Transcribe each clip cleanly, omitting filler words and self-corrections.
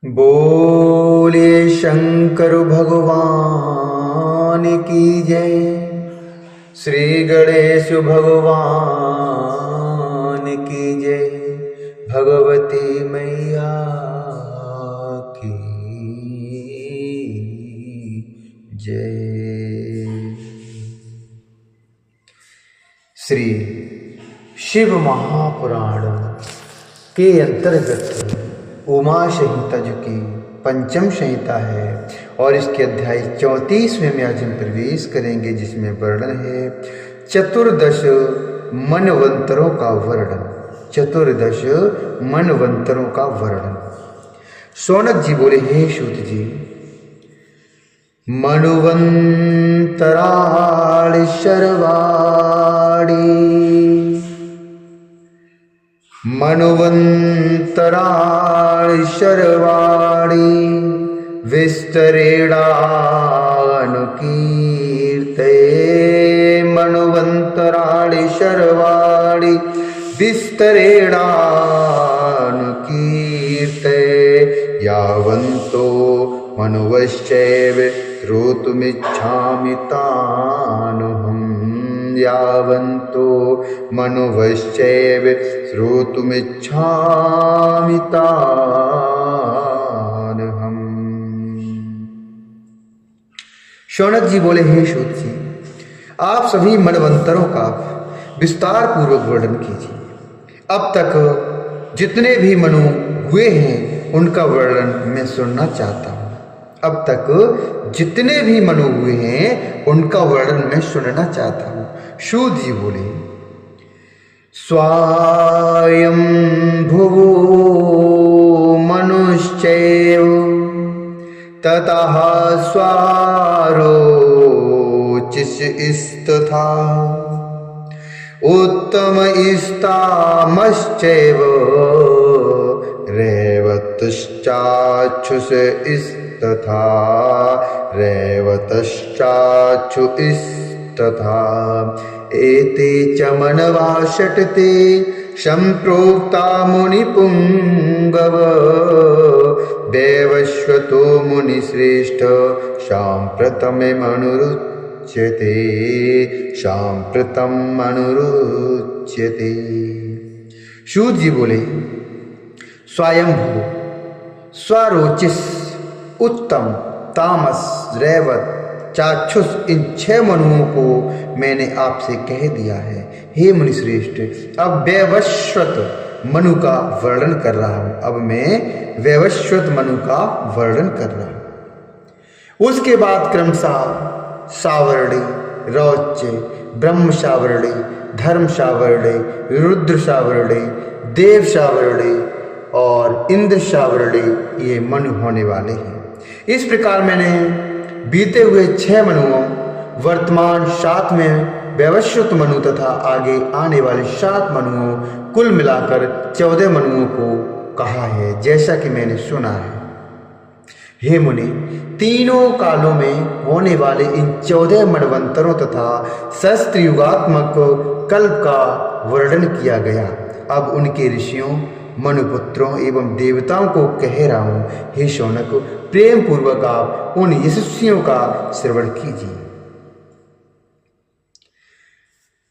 बोलिए शंकर भगवान की जय। श्री गणेश भगवान की जय। भगवती मैया की जय। श्री शिव महापुराण के अंतर्गत उमा संहिता जो कि पंचम संहिता है और इसके अध्याय 34वें में आज हम प्रवेश करेंगे, जिसमें वर्णन है चतुर्दश मनवंतरों का वर्णन। चतुर्दश मनवंतरों का वर्णन। शौनक जी बोले, हे सूत जी, मनुवंतराळि शर्वाणि मनुवंतराळि शर्वाणि विस्तरेणानुकीर्ते। मनुवंतराळि शर्वाणि विस्तरेणानुकीर्ते। यावन्तो मनुवश्चैव श्रोतुमिच्छामि तानहम्। यावन्तो मनुवश्चैव श्रोतुमिच्छामि तानहम्। शौनक जी बोले, हे सूत जी, आप सभी मनवंतरों का विस्तार पूर्वक वर्णन कीजिए। अब तक जितने भी मनु हुए हैं उनका वर्णन मैं सुनना चाहता हूँ। अब तक जितने भी मनु हुए हैं उनका वर्णन मैं सुनना चाहता हूँ। सूत जी बोले, स्वायंभुवो मनुश्चैव ततः स्वारोचिस्तथा उत्तमस्तामश्चैव रेवतश्चाक्षुषस्तथा रेवतश्चाक्षुस्तथा। एते च मनवा षट्ते सम्प्रोक्ता मुनिपुंगव। वैवस्वतो मुनिश्रेष्ठ साम्प्रतमनुरुच्यते। साम्प्रतमनुरुच्यते। सूत जी बोले, स्वयंभू, स्वरोचिस, उत्तम, तामस, रेवत, चाक्षुष, इन 6 मनुओं को मैंने आपसे कह दिया है। हे मुनिश्रेष्ठ, अब वैवस्वत मनु का वर्णन कर रहा हूं। अब मैं वैवस्वत मनु का वर्णन कर रहा हूं। उसके बाद क्रमशः सावर्णी, रौच्य, ब्रह्म सावर्णी, धर्म सावर्णी, रुद्र सावर्णी, देव सावर्णी और इंद्र सावर्णी ये मनु होने वाले हैं। इस प्रकार मैंने बीते हुए 6 मनुओं, वर्तमान 7 में वैवस्वत मनु तथा आगे आने वाले 7 मनुओं, कुल मिलाकर 14 मनुओं को कहा है, जैसा कि मैंने सुना है। हे मुनि, तीनों कालों में होने वाले इन 14 मनवंतरों तथा सहस्त्रयुगात्मक कल्प का वर्णन किया गया। अब उनके ऋषियों, मनुपुत्रों एवं देवताओं को कह रहा हूं। हे शौनक, प्रेम पूर्वक आप उन यशस्वियों का श्रवण कीजिए।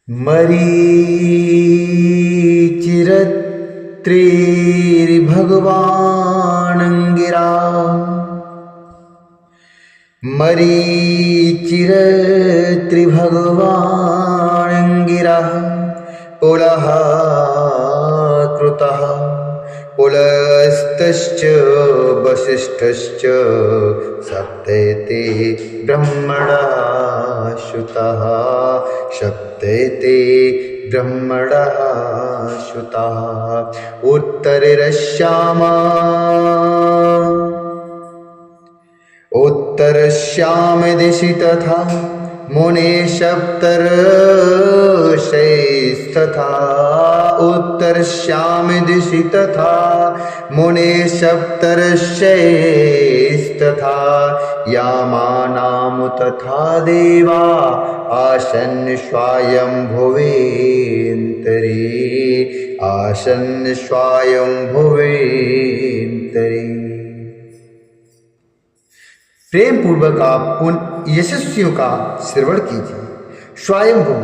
मरीचिरत्रिर्भगवानङ्गिरा। मरीचिरत्रिर्भगवानङ्गिरा। पुलः कृतः पुलस्तश्च वसिष्ठश्च सप्तैते ब्रह्मणः श्रुतः। सप्तैते ब्रह्मणः श्रुतः। उत्तरश्याम दिशि तथा मुने सप्तर्षैस्तथा। उत्तरश्याम दिशि तथा मुने सप्तर्षैस्तथा। यामानाम तथा देवा आसन्न स्वायंभुवेन्तरी। आसन्न स्वायंभुवेन्तरी। प्रेम पूर्वक आप उन यशस्वियों का श्रवण कीजिए। स्वयंभू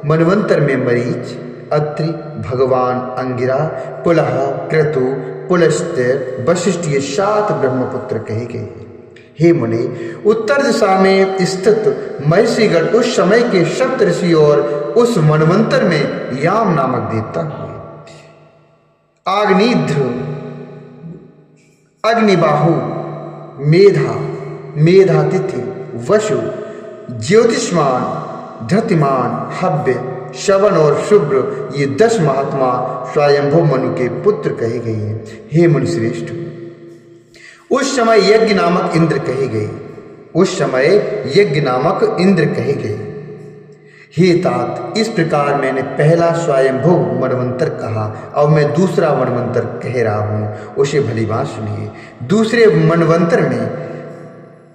मनवंतर में मरीच, अत्रि, भगवान अंगिरा, पुलह, क्रतु, पुलस्त्य, वशिष्ठ ये 7 ब्रह्मपुत्र कहे गए हैं। हे मुनि, उत्तर दिशा में स्थित महर्षिगण उस समय के सप्त ऋषि और उस मनवंतर में याम नामक देवता हुए। आग्निध्र, अग्निबाहु, मेधा, मेधातिथि, वसु, ज्योतिष्मान, धृतिमान, हव्य, श्रवण और शुभ्र ये 10 महात्मा स्वयंभू मनु के पुत्र कहे गए हैं। हे मुनि श्रेष्ठ, उस समय यज्ञ नामक इंद्र कहे गए। उस समय यज्ञ नामक इंद्र कहे गए। हे तात, इस प्रकार मैंने पहला स्वयंभू मनवंतर कहा। अब मैं दूसरा मनवंतर कह रहा हूं, उसे भली बात सुनिए। दूसरे मनवंतर में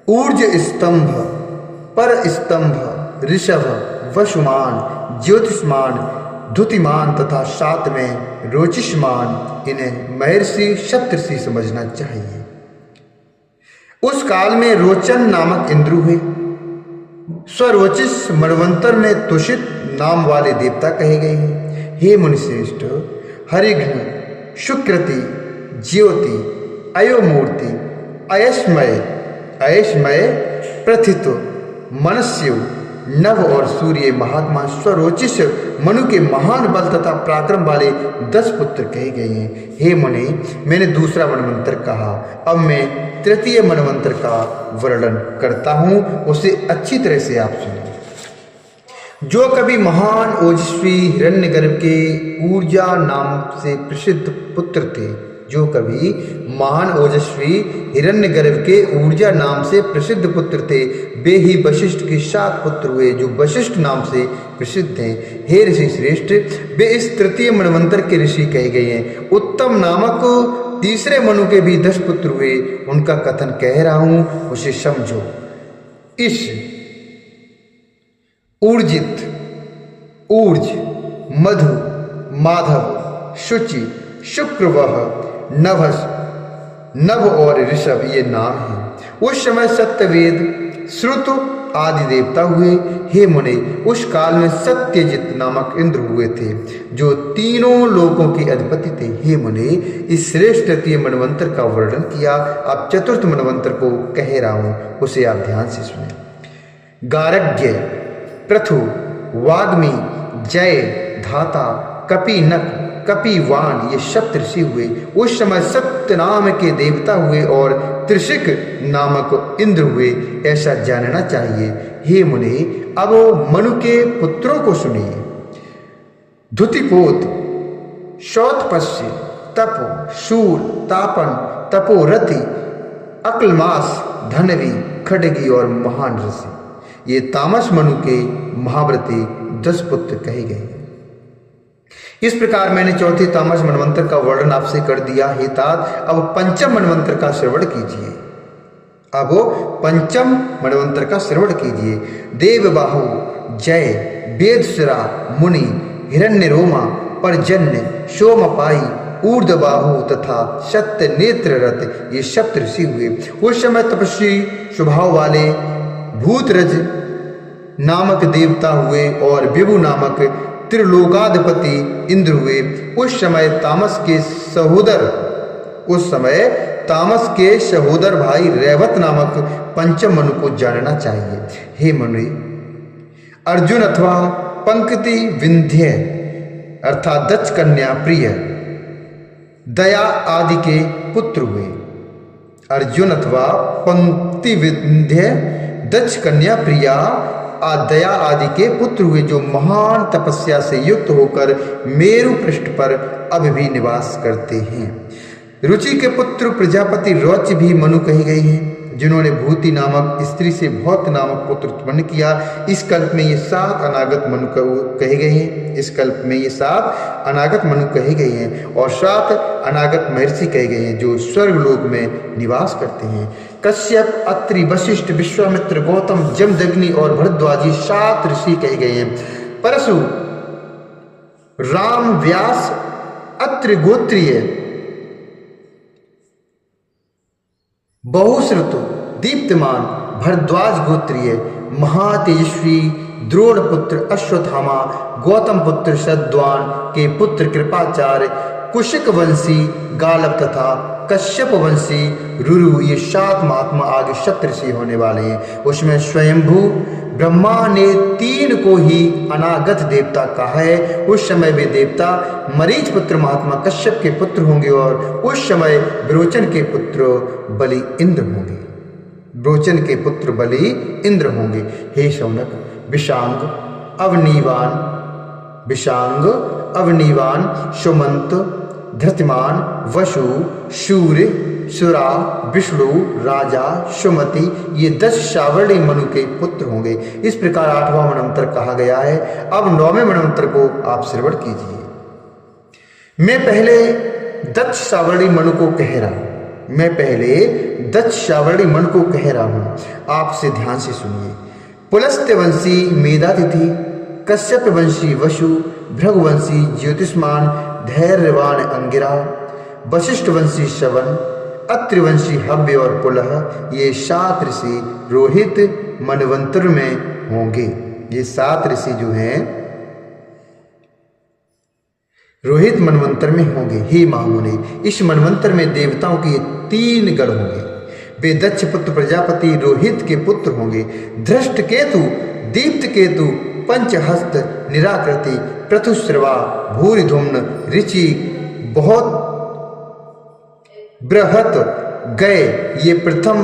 ऊर्ज स्तंभ, पर स्तंभ, ऋषभ, वसुमान, ज्योतिष्मान, धुतिमान तथा 7 में रोचिष्मान, इन्हें महर्षि सप्तर्षि समझना चाहिए। उस काल में रोचन नामक इंद्र हुए। स्वरोचिस मनवंतर में तुषित नाम वाले देवता कहे गए हैं। हे मुनिश्रेष्ठ, हरिघ्न, सुकृति, ज्योति, अयोमूर्ति, अयस्मय, अयस्मय, प्रथित, मनस्यु, नव और सूर्य महात्मा स्वरोचिष मनु के महान बल तथा पराक्रम वाले 10 पुत्र कहे गए हैं। हे मुनि, मैंने दूसरा मनवंतर कहा। अब मैं तृतीय मनवंतर का वर्णन करता हूं, उसे अच्छी तरह से आप सुनिए। जो कभी महान ओजस्वी हिरण्यगर्भ के ऊर्जा नाम से प्रसिद्ध पुत्र थे, जो कभी महान ओजस्वी हिरण्यगर्भ के ऊर्जा नाम से प्रसिद्ध पुत्र थे, वे ही वशिष्ठ के 7 पुत्र हुए, जो वशिष्ठ नाम से प्रसिद्ध हैं। हे ऋषि श्रेष्ठ, वे इस तृतीय मनवंतर के ऋषि कहे गए हैं। उत्तम नामक तीसरे मनु के भी 10 पुत्र हुए, उनका कथन कह रहा हूं, उसे समझो। इस ऊर्जित, ऊर्ज, मधु, माधव, शुचि, शुक्रवह, नभस, नभ और ऋषभ ये नाम हैं। उस समय सत्यवेद, श्रुत आदि देवता हुए। हे मुनि, उस काल में सत्यजित नामक इंद्र हुए थे, जो तीनों लोकों के अधिपति थे। हे मुनि, इस श्रेष्ठ तृतीय मनवंतर का वर्णन किया। अब चतुर्थ मनवंतर को कह रहा हूं, उसे आप ध्यान से सुने। गारग्य, पृथु, वाग्मी, जय, धाता, कपिनक, कपिवान ये सप्तऋषि हुए। उस समय सत्य नाम के देवता हुए और त्रिशिक नामक इंद्र हुए, ऐसा जानना चाहिए। हे मुनि, अब मनु के पुत्रों को सुनिए। धुतिपोत, शौतपस्य, तप, शूल, तापन, तपोरति, अक्लमास, धनवी, खडगी और महान ऋषि ये तामस मनु के महाव्रती 10 पुत्र कहे गए। इस प्रकार मैंने चौथे तामस मनवंतर का वर्णन आपसे कर दिया। हे तात, अब पंचम मनवंतर का श्रवण कीजिए। अब पंचम मनवंतर का श्रवण कीजिए। देवबाहु, जय, वेदसुरा, मुनि, हिरण्यरोमा, पर्जन्य, सोमपाई, ऊर्ध्वबाहु तथा सत्य नेत्र रथ ये सप्तऋषि हुए। उस समय तपस्वी स्वभाव वाले भूतरज नामक देवता हुए और विभु नामक त्रिलोकाधिपति इंद्र हुए। उस समय तामस के सहोदर भाई रैवत नामक पंचम मनु को जानना चाहिए। हे मुनि, अर्जुन अथवा पंक्ति विंध्य अर्थात दक्ष कन्या प्रिय, दया आदि के पुत्र हुए। अर्जुन अथवा पंक्ति विंध्य, दक्ष कन्या प्रिया, दया आदि के पुत्र हुए, जो महान तपस्या से युक्त होकर मेरु पृष्ठ पर अब भी निवास करते हैं। रुचि के पुत्र प्रजापति रौच भी मनु कहे गए हैं, जिन्होंने भूति नामक स्त्री से भौत नामक पुत्र उत्पन्न किया। इस कल्प में ये 7 अनागत मनु कहे गए हैं। इस कल्प में ये 7 अनागत मनु कहे गए हैं और 7 अनागत महर्षि कहे गए हैं, जो स्वर्गलोक में निवास करते हैं। कश्यप, अत्रि, वशिष्ठ, विश्वामित्र, गौतम, जमदग्नि और भरद्वाजी 7 ऋषि कहे गए हैं। परशु, राम, व्यास, अत्रि गोत्रीय, बहुश्रुत, दीप्तमान, भरद्वाज गोत्रीय महातेजस्वी द्रोण पुत्र अश्वत्थामा, गौतम पुत्र शतद्वान के पुत्र कृपाचार्य, कुशिक वंशी गालव तथा कश्यप वंशी रुरु, ये 7 महात्मा आगे सप्तऋषि होने वाले हैं। उसमें स्वयंभू ब्रह्मा ने 3 को ही अनागत देवता कहा है। उस समय वे देवता मरीच पुत्र महात्मा कश्यप के पुत्र होंगे और उस समय विरोचन के पुत्र बलि इंद्र होंगे। विरोचन के पुत्र बलि इंद्र होंगे। हे शौनक, विशांग अवनीवान सुमंत धृतिमान वसु सूर्य सुरा विष्णु राजा सुमति, ये 10 सावर्णी मनु के पुत्र होंगे। इस प्रकार 8वां मनवंतर कहा गया है। अब 9वें मनवंतर को आप श्रवण कीजिए। मैं पहले दक्ष सावर्णी मनु को कह रहा हूं, आपसे ध्यान से सुनिए। पुलस्त्य वंशी मेधातिथि, कश्यप वंशी वसु, भृगुवंशी ज्योतिष्मान धैर्यवान अंगिरा, वशिष्ठ वंशी शवन, अत्रिवंशी हव्य और पुलह, ये 7 ऋषि रोहित मनवंतर में होंगे। ये 7 ऋषि जो हैं रोहित मनवंतर में होंगे। हे महामुनि, इस मनवंतर में देवताओं के 3 गण होंगे। वे दक्ष पुत्र प्रजापति रोहित के पुत्र होंगे। धृष्ट केतु, दीप्त केतु, पंचहस्त, निराकृति, पृथुश्रवा, भूरिधुम्न, ऋचि, बहुत बृहत, गए, ये प्रथम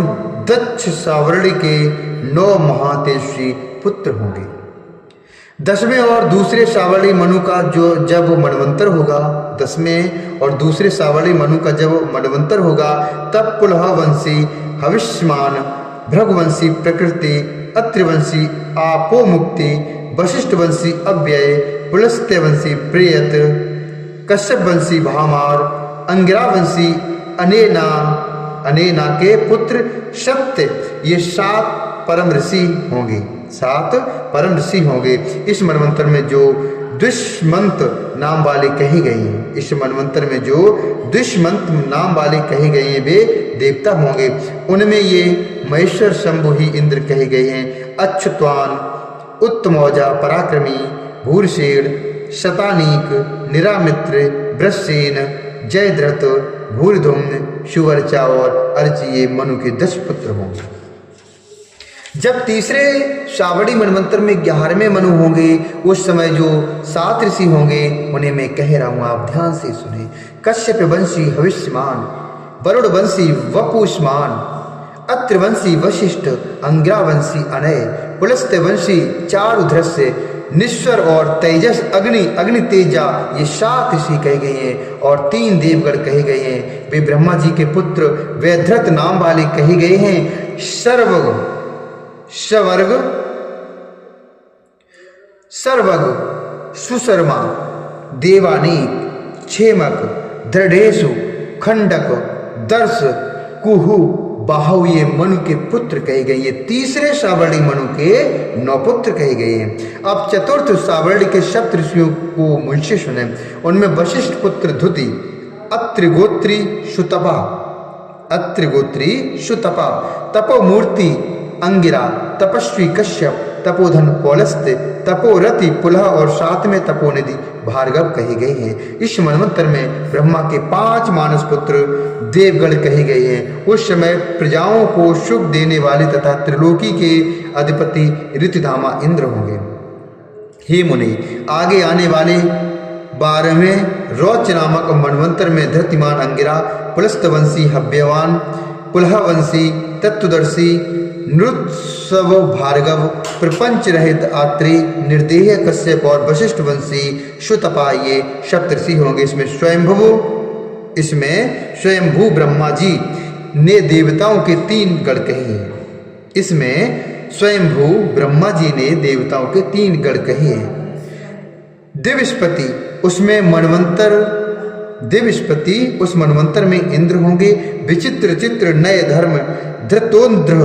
दक्ष सावर्णी के 9 महातेजस्वी पुत्र होंगे। 10वें और दूसरे सावर्णी मनु का जब मनवंतर होगा, 10वें और दूसरे सावर्णी मनु का जब मनवंतर होगा, तब पुलह वंशी हविष्यमान, भृगुवंशी प्रकृति, अत्रिवंशी आपो मुक्ति, वशिष्ठ वंशी अव्यय, पुलस्त्य वंशी प्रेयत, कश्यप वंशी भामार, अंगिरा वंशी अनेना के पुत्र सत्य, ये 7 परम ऋषि होंगे। 7 परम ऋषि होंगे। इस मनवंतर में जो दुष्मंत नाम वाले कही गई हैं, इस मनवंतर में जो दुष्मंत नाम वाले कही गई हैं, वे देवता होंगे। उनमें ये महेश्वर शंभु ही इंद्र कहे गए हैं। अच्युत्वान, उत्तमौजा, पराक्रमी, भूरसेन, शतानीक, निरामित्र, ब्रश्येन, जयद्रथ, भूरिधुम्न, सुवर्चा और अर्ची, ये मनु के 10 पुत्र होंगे। जब तीसरे श्रावणी मनवंतर में 11वें मनु होंगे, उस समय जो 7 ऋषि होंगे उन्हें मैं कह रहा हूं, आप ध्यान से सुने। कश्यप वंशी हविष्यमान, वरुण वंशी वपुष्मान, अत्रिवंशी वशिष्ठ, अंगिरा वंशी अनय, पुलस्त्य वंशी चारुध्रस्य, निश्वर और तेजस अग्नि तेजा, ये 7 ऋषि कहे गए हैं और 3 देवगण कहे गए हैं। वे ब्रह्मा जी के पुत्र वैधृत नाम वाले कहे गए हैं। सर्वग, सुशर्मा, देवानीक, क्षेमक, दृढ़ेशु, खंडक, दर्श, कुहु, बाहु, ये मनु के पुत्र कहे गए। ये तीसरे सावर्णी मनु के 9 पुत्र कहे गए हैं। अब चतुर्थ सावर्णी के सप्त ऋषियों को मुझसे सुने। उनमें वशिष्ठ पुत्र धुति, अत्रिगोत्री सुतपा, तपोमूर्ति अंगिरा, तपस्वी कश्यप, तपोधन पौलस्त्य, तपोरति पुलह और 7वें तपोनिधि भार्गव कहे गए हैं। इस मनवंतर में ब्रह्मा के 5 मानस पुत्र देवगण कहे गए हैं। उस समय प्रजाओं को सुख देने वाले तथा त्रिलोकी के अधिपति ऋतुधामा इंद्र होंगे। हे मुनि, आगे आने वाले 12वें रौच नामक मनवंतर में धृतिमान अंगिरा, पुलस्तवंशी हव्यवान, पुलहवंशी तत्वदर्शी, नृत्सव भार्गव, प्रपंच रहित आत्रि, निर्देह कश्यप और वशिष्ठ वंशी सुतपा, ये सप्तऋषि होंगे। इसमें स्वयंभू ब्रह्मा जी ने देवताओं के 3 गण कहे हैं। इसमें स्वयंभू ब्रह्मा जी ने देवताओं के 3 गण कहे हैं। दिव्यस्पति, उसमें उस मनवंतर में इंद्र होंगे। विचित्र चित्र नय धर्म, धृतोन्द्र,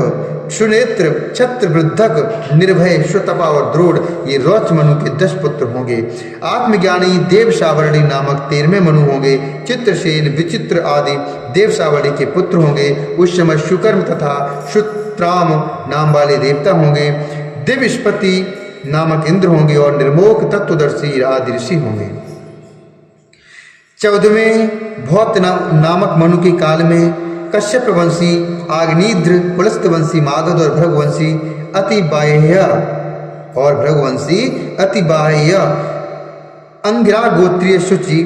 सुनेत्र, छत्र वृद्धक, निर्भय, श्रुतपा और द्रोड़, ये रौच मनु के 10 पुत्र होंगे। आत्मज्ञानी देव सावर्णी नामक 13वें मनु होंगे। चित्रसेन, विचित्र आदि देव सावर्णी के पुत्र होंगे। उस समय सुकर्म तथा त्राम नाम वाले देवता होंगे, दिव्यस्पति नामक इंद्र होंगे और निर्मोक तत्वदर्शी आदि ऋषि होंगे। 14वें भौत नामक मनु के काल में कश्यप वंशी, आग्निद्र, पुलस्त वंशी मागध और भृगवंशी अतिबाह्य और भृगवंशी अतिबाह्य, अंगिरा गोत्रीय शुचि,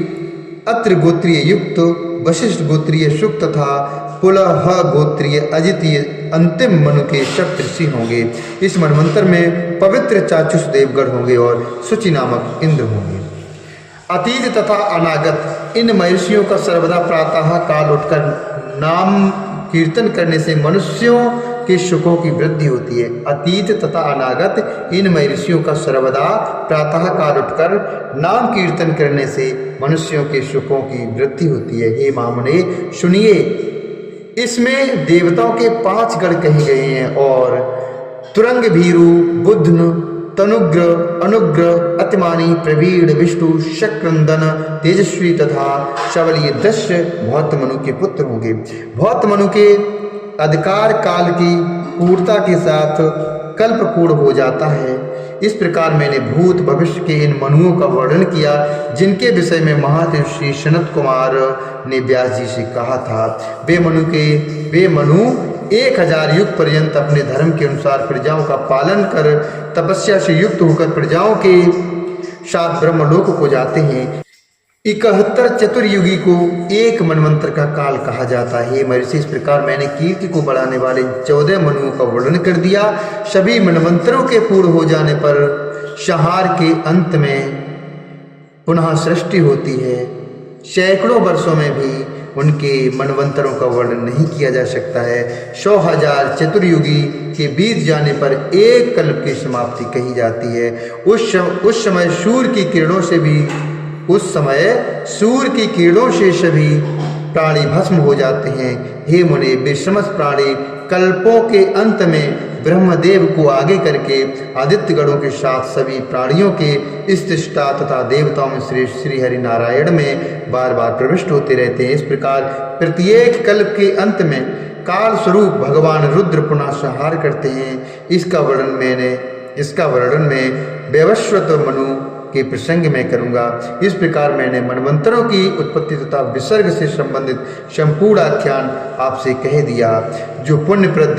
अत्र गोत्रीय युक्त, वशिष्ठ गोत्रीय शुक तथा पुलह गोत्रीय अजितीय अंतिम मनु के सप्त ऋषि होंगे। इस मनवंतर में पवित्र चाचुष देवगण होंगे और शुचि नामक इंद्र होंगे। अतीत तथा अनागत इन महर्षियों का सर्वदा प्रातः काल उठकर नाम कीर्तन करने से मनुष्यों के सुखों की वृद्धि होती है। अतीत तथा अनागत इन महर्षियों का सर्वदा प्रातः काल उठकर नाम कीर्तन करने से मनुष्यों के सुखों की वृद्धि होती है। हे मामुने सुनिए, इसमें देवताओं के 5 गण कहे गए हैं और तुरंग, भीरु, बुध्न, तनुग्र, अनुग्र, अतिमानी, प्रवीण, विष्णु, शक्रंदन, तेजस्वी तथा शबल ये 10 भौत मनु के पुत्र होंगे। भौत मनु के अधिकार काल की पूर्णता के साथ कल्प पूर्ण हो जाता है। इस प्रकार मैंने भूत भविष्य के इन मनुओं का वर्णन किया, जिनके विषय में महर्षि सनत कुमार ने व्यास जी से कहा था। वे मनु 1000 युग पर्यंत अपने धर्म के अनुसार प्रजाओं का पालन कर तपस्या से युक्त होकर प्रजाओं के साथ ब्रह्मलोक को जाते हैं। 71 चतुर्युगी को एक मनवंतर का काल कहा जाता है। महर्षि, इस प्रकार मैंने कीर्ति को बढ़ाने वाले 14 मनुओं का वर्णन कर दिया। सभी मनवंतरों के पूर्ण हो जाने पर संहार के अंत में पुनः सृष्टि होती है। सैकड़ों वर्षों में भी उनके मनवंतरों का वर्णन नहीं किया जा सकता है। 100,000 चतुर्युगी के बीत जाने पर एक कल्प की समाप्ति कही जाती है। उस समय सूर्य की किरणों से सभी प्राणी भस्म हो जाते हैं। हे मुने, वे समस्त प्राणी कल्पों के अंत में ब्रह्मदेव को आगे करके आदित्य गणों के साथ सभी प्राणियों के स्तिष्ठा तथा देवताओं में श्री हरि नारायण में बार बार प्रविष्ट होते रहते हैं। इस प्रकार प्रत्येक कल्प के अंत में काल स्वरूप भगवान रुद्र पुनः संहार करते हैं। इसका वर्णन मैं वैवस्वत मनु के प्रसंग में करूंगा। इस प्रकार मैंने मनवंतरों की उत्पत्ति तथा विसर्ग से संबंधित संपूर्ण आख्यान आपसे कह दिया, जो पुण्यप्रद,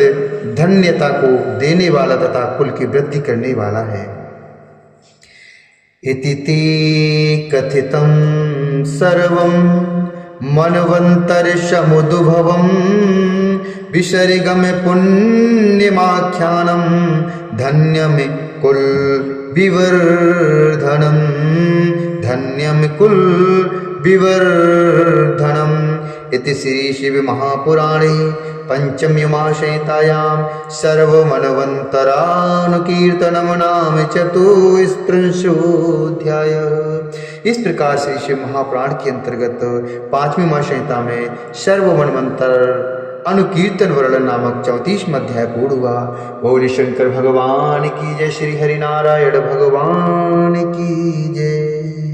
धन्यता को देने वाला तथा कुल की वृद्धि करने वाला है। इति ते कथितं सर्वं मनवंतर समुद्भवं विसर्गम पुण्यमाख्यानं धन्यम कुल विवर्धनम इति श्री शिव महापुराणे पंचम्युमाशयतायां सर्वमन्वन्तरानुकीर्तनम नाम 34 इस प्रकार श्री शिव महापुराण के अंतर्गत 5वीं महासंहिता में सर्वमन्वंतर अनुकीर्तन वर्णन नामक 34वां अध्याय पूर्ण हुआ। बोले शंकर भगवान की जय, श्री हरि नारायण भगवान की जय।